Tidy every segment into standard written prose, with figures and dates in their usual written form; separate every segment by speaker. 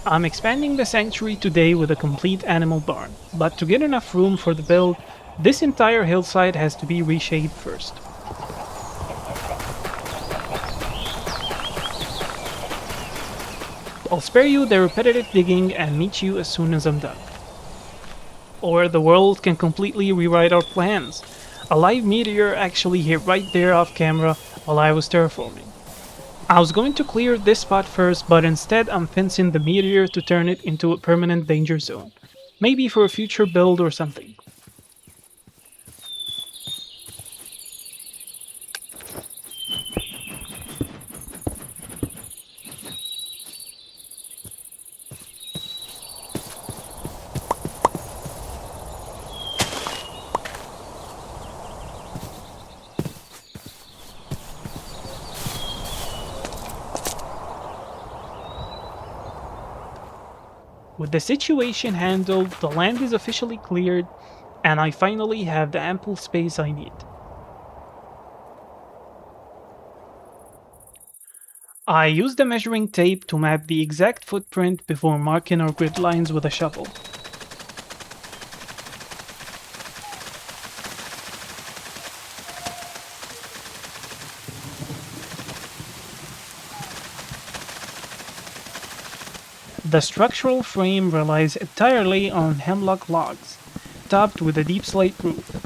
Speaker 1: I'm expanding the sanctuary today with a complete animal barn, but to get enough room for the build, this entire hillside has to be reshaped first. I'll spare you the repetitive digging and meet you as soon as I'm done. Or the world can completely rewrite our plans. A live meteor actually hit right there off camera while I was terraforming. I was going to clear this spot first, but instead I'm fencing the meteor to turn it into a permanent danger zone. Maybe for a future build or something. With the situation handled, the land is officially cleared, and I finally have the ample space I need. I used the measuring tape to map the exact footprint before marking our grid lines with a shovel. The structural frame relies entirely on hemlock logs, topped with a deep slate roof.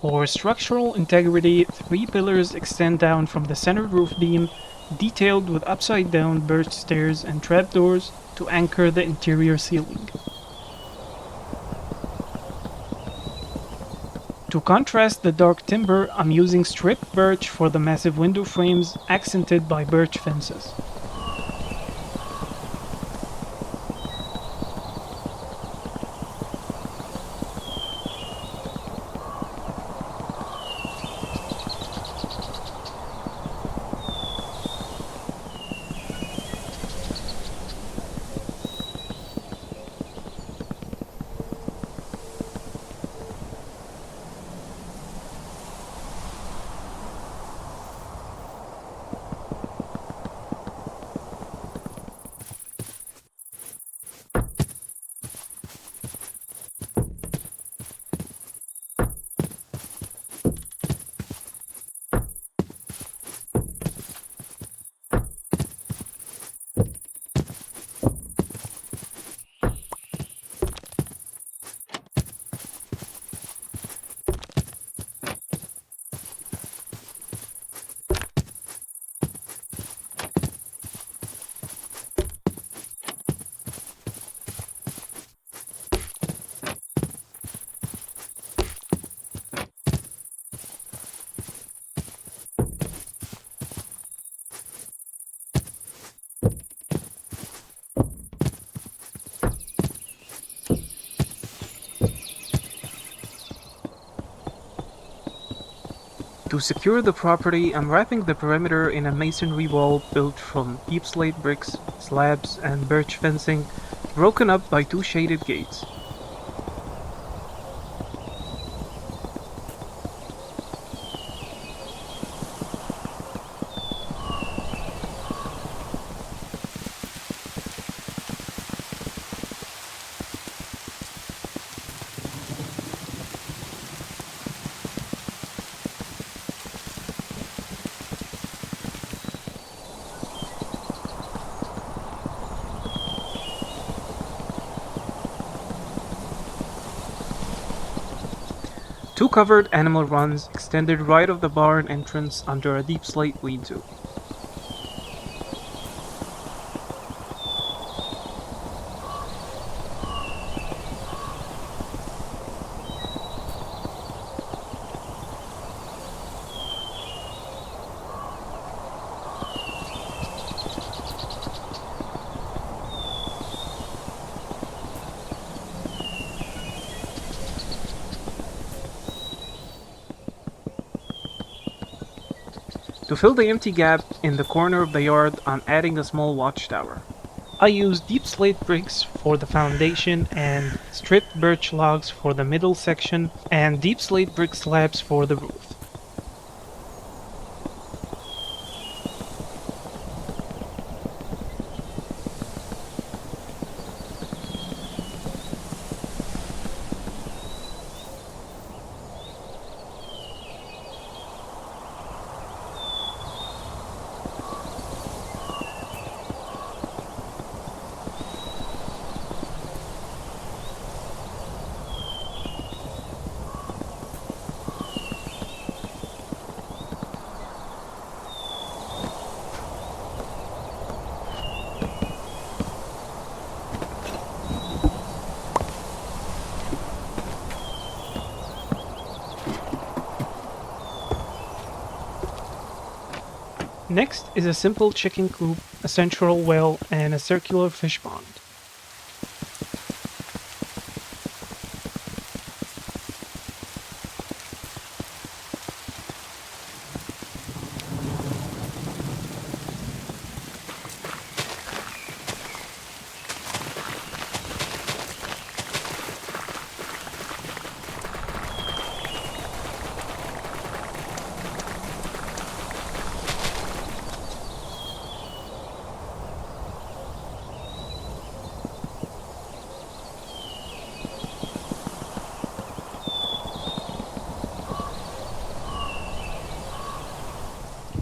Speaker 1: For structural integrity, 3 pillars extend down from the center roof beam, detailed with upside-down birch stairs and trapdoors to anchor the interior ceiling. To contrast the dark timber, I'm using stripped birch for the massive window frames accented by birch fences. To secure the property, I'm wrapping the perimeter in a masonry wall built from deep slate bricks, slabs, and birch fencing, broken up by 2 shaded gates. Two covered animal runs extended right of the barn entrance under a deep slate lean-to. To fill the empty gap in the corner of the yard, I'm adding a small watchtower. I use deep slate bricks for the foundation and stripped birch logs for the middle section and deep slate brick slabs for the roof. Next is a simple chicken coop, a central well, and a circular fish pond.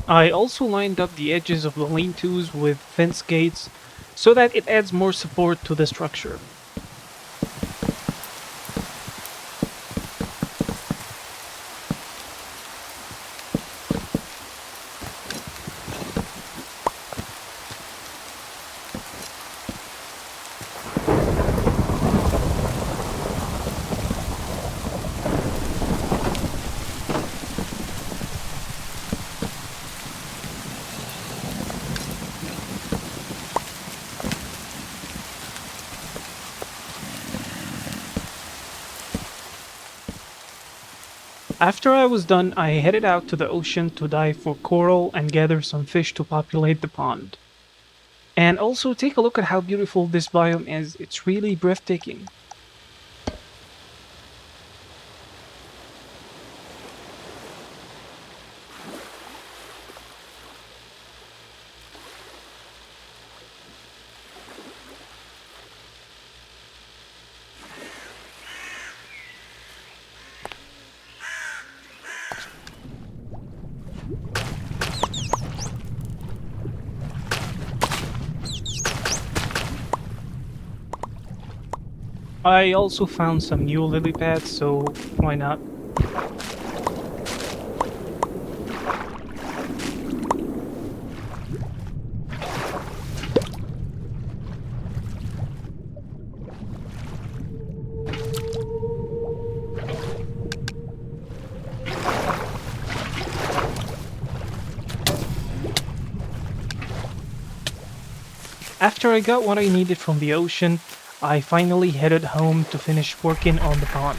Speaker 1: I also lined up the edges of the lean-tos with fence gates so that it adds more support to the structure. After I was done, I headed out to the ocean to dive for coral and gather some fish to populate the pond. And also take a look at how beautiful this biome is, it's really breathtaking. I also found some new lily pads, so why not? After I got what I needed from the ocean, I finally headed home to finish working on the pond.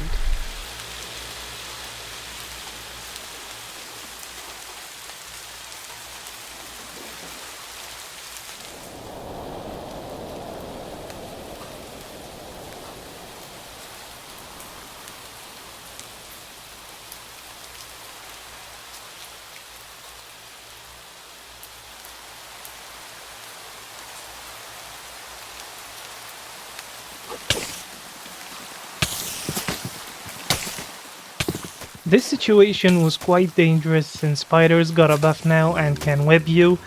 Speaker 1: This situation was quite dangerous since spiders got a buff now and can web you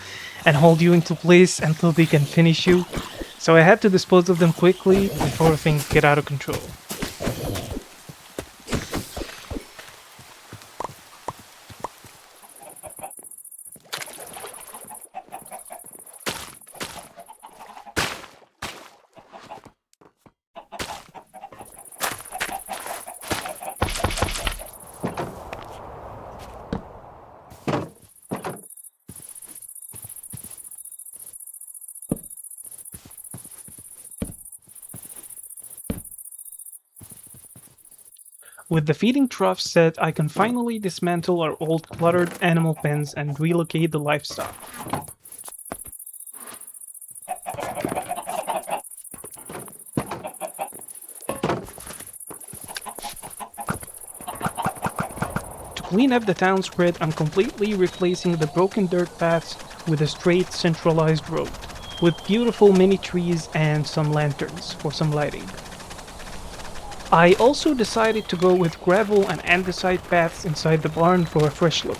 Speaker 1: and hold you into place until they can finish you, so I had to dispose of them quickly before things get out of control. With the feeding trough set, I can finally dismantle our old cluttered animal pens and relocate the livestock. To clean up the town's grid, I'm completely replacing the broken dirt paths with a straight centralized road, with beautiful mini trees and some lanterns for some lighting. I also decided to go with gravel and andesite paths inside the barn for a fresh look.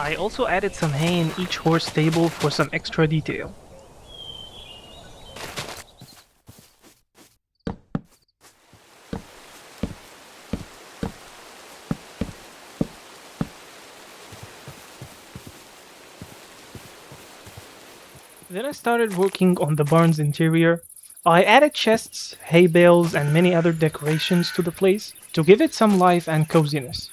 Speaker 1: I also added some hay in each horse stable for some extra detail. Then I started working on the barn's interior. I added chests, hay bales, and many other decorations to the place to give it some life and coziness.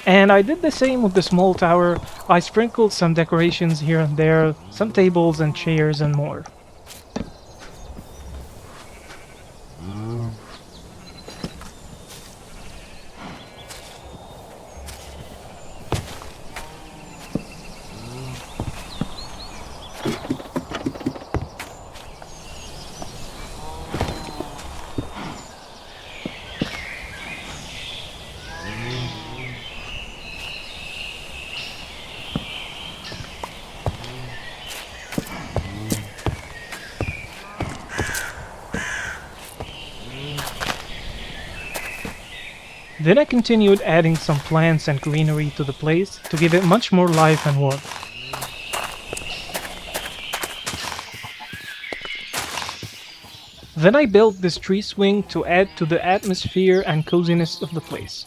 Speaker 1: And I did the same with the small tower. I sprinkled some decorations here and there, some tables and chairs and more. Then I continued adding some plants and greenery to the place to give it much more life and warmth. Then I built this tree swing to add to the atmosphere and coziness of the place.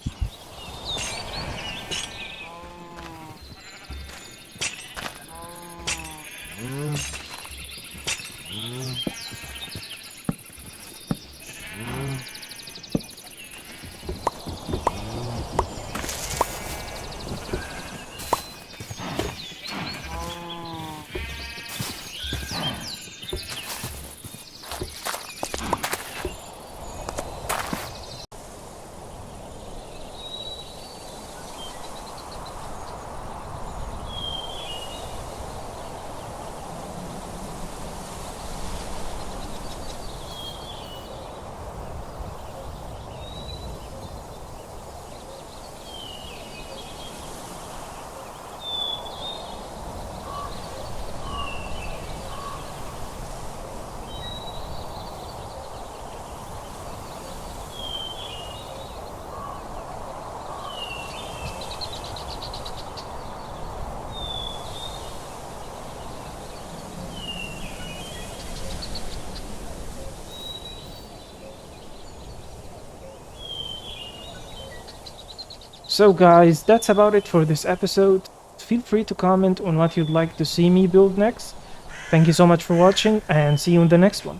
Speaker 1: So guys, that's about it for this episode. Feel free to comment on what you'd like to see me build next. Thank you so much for watching and see you in the next one.